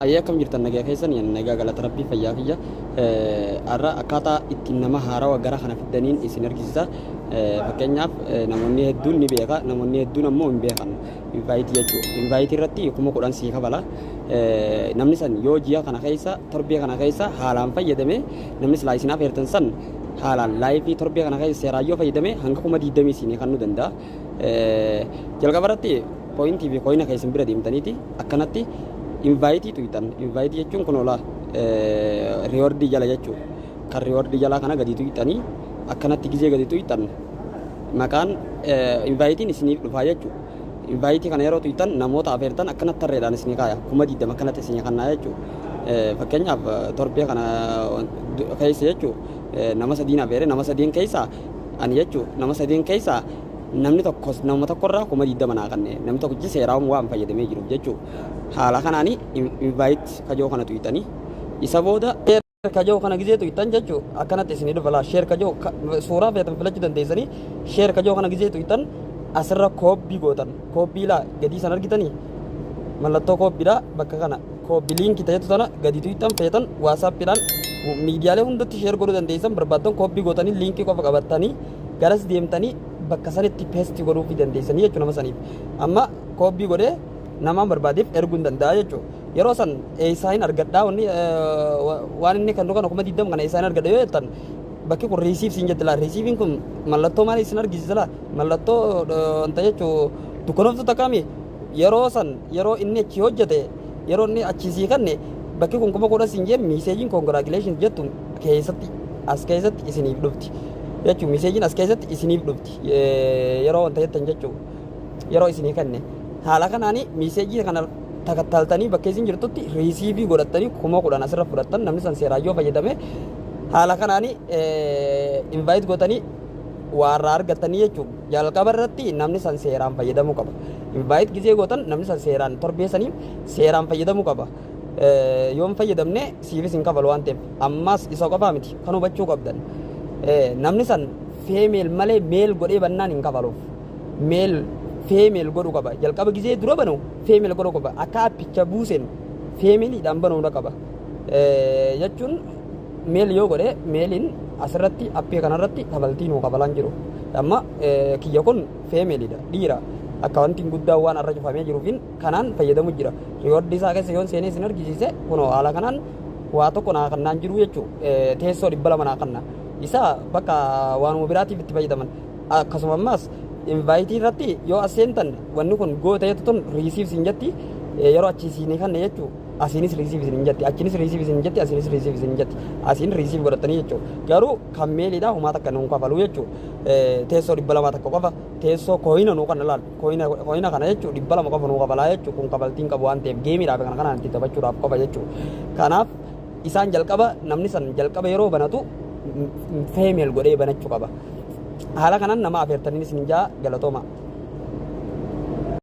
Ayyaa kam jirtan nagaa keessan nagaa galata rabbii fayyaa kiyya har'a akkaataa ittiin nama haarawaa gara kana fidaniin isin argisiisa. Fakkeenyaaf namoonni hedduun ni beeka, namoonni hedduun ammoo hin beekan. Invaayitii jechuudha. Invaayitii irratti 10,000 sii kabala. Namni san yoo ji'a kana keessa torbee kana keessa haalaan fayyadame namni silaa isinaaf heertan san haalaan laayifii torbee kana keessa seeraan yoo fayyadame hanga 20 isinii kan nu danda'a. Jalqaba irratti pooyintii fi kooyina keessan bira deemtaniiti akkanatti invaayitii tuytan. Invaayitii jechuun kun ola riiwordii jala jechuudha. Kan riiwordii jalaa kana gadi tuytanii akkanatti gizee gadi tuytan maqaan invaayitiin isiniif dhufaa jechuudha. Invaayitii kana yeroo tuytan namoota afeertan akkanatti tarreedhaan isinii kaaya 20 akkanatti isinii kannaa jechuudha. Fakkeenyaaf torbee kana keessa jechuudha nama sadiin afeere nama sadiin keessa ani jechuudha nama sadiin keessa namni tokkos nama tokkorraa 20 manaa kannee namni tokkichi seeraan waan fayyadamee jiruuf jechuudha. Haala kanaanii invite kajoo kana tuytanii isa booda kajoo kana gizee tuytan jechuudha. Akkanatti isinii dhufa sheer kajoo suuraa feetan filachuu dandeessanii sheer kajoo kana gizee tuytan asirra koobbii gootan. Koobbii laa gadii san argitanii mallattoo koobbiidha bakka kana koobbii liinkii ta'etu sana gadi tuytan feetan waasaappiidhaan miidiyaalee hundatti sheer godhuu dandeessan barbaaddan koobbii gootanii liinkii qofa qabattanii garas deemtanii bakka sanitti peestii godhuu fi dandeessanii jechuudha nama saniif. Amma koobbii godhee nama barbaadeef erguu hin danda'a jechuudha. Yeroo san eessaayin argadhaa waan inni kan dhugan 20 kana eessaayin argadha yoo jettan bakki kun riisiif siin jettila. Riisiifiin kun mallattoo maali isin argisiisala? Mallattoo wanta jechuun dukkanoftu takkaami yeroo san yeroo inni achi hojjete yeroo inni achisii kanne bakki kun 10,000 siin jee miiseejiin congratulations jettu keessatti as keessatti isiniif dhufti. Jechuun miseejiin as keessatti isiniif dhufti yeroo wanta jettan jechuudha yeroo isinii kanne haala kanaanii miseejii kana takattaltanii bakka isin jirtutti riisiivii godhattanii 10,000 asirra fudhattan namni san seeraan yoo fayyadame haala kanaanii invite gootanii warra argattanii jechuudha. Jalqaba irratti namni san seeraan fayyadamuu qaba. Invite gizee gootan namni san seeraan torbeessanii seeraan fayyadamuu qaba. Yoon fayyadamne siifis hin kafalu waan ta'eef ammas isa qofaa miti kan hubachuu qabdan. Namni san feemeel malee meel godhee bannaan hin kafaluuf. Meel feemeel godhuu qaba. Jalqaba gizee dura banu feemeel godhuu qaba. Akka appicha buuseen feemeeliidhaan banuudha qaba. Jechuun meel yoo godhe meeliin asirratti appii kanarratti kafaltii nuu kafalaan jiru. Amma kiyya kun feemeeliidha dhiira. Akka wanti guddaan waan irra cufamee jiruufin kanaan fayyadamu jira. Riiwordii isaa keessa yoon seenee isin argisiise kunoo haala kanaan waa tokko naa kannaan jiru jechuudha. Teessoo 200 naa kannaa. Isa bakka waanuma biraatiif itti fayyadaman akkasuma ammas invaayitii irratti yoo as seentan wanni kun goota jettu tun riisiif siin jetti yeroo achi siinii kanne jechuudha. Asiinis riisiif siin jetti achinis riisiif siin jetti asiinis riisiif siin jetti asiin riisiif godhatanii jechuudha. Garuu kan meeliidha humaa takka nuun kafalu jechuudha. Teessoo 200 takka qofa teessoo kooyina nuu kana laal kooyina kana jechuudha 200 qofa nuu kafalaa jechuudha. Kun kafaltiin qabu waan ta'eef geemiidhaaf kana kanaan itti taphachuudhaaf qofa jechuudha. Kanaaf isaan jalqaba namni san jalqaba yeroo banatu feemeel godhee banachuu qaba. Haala kanaan nama afeertanii isin jaa galatooma.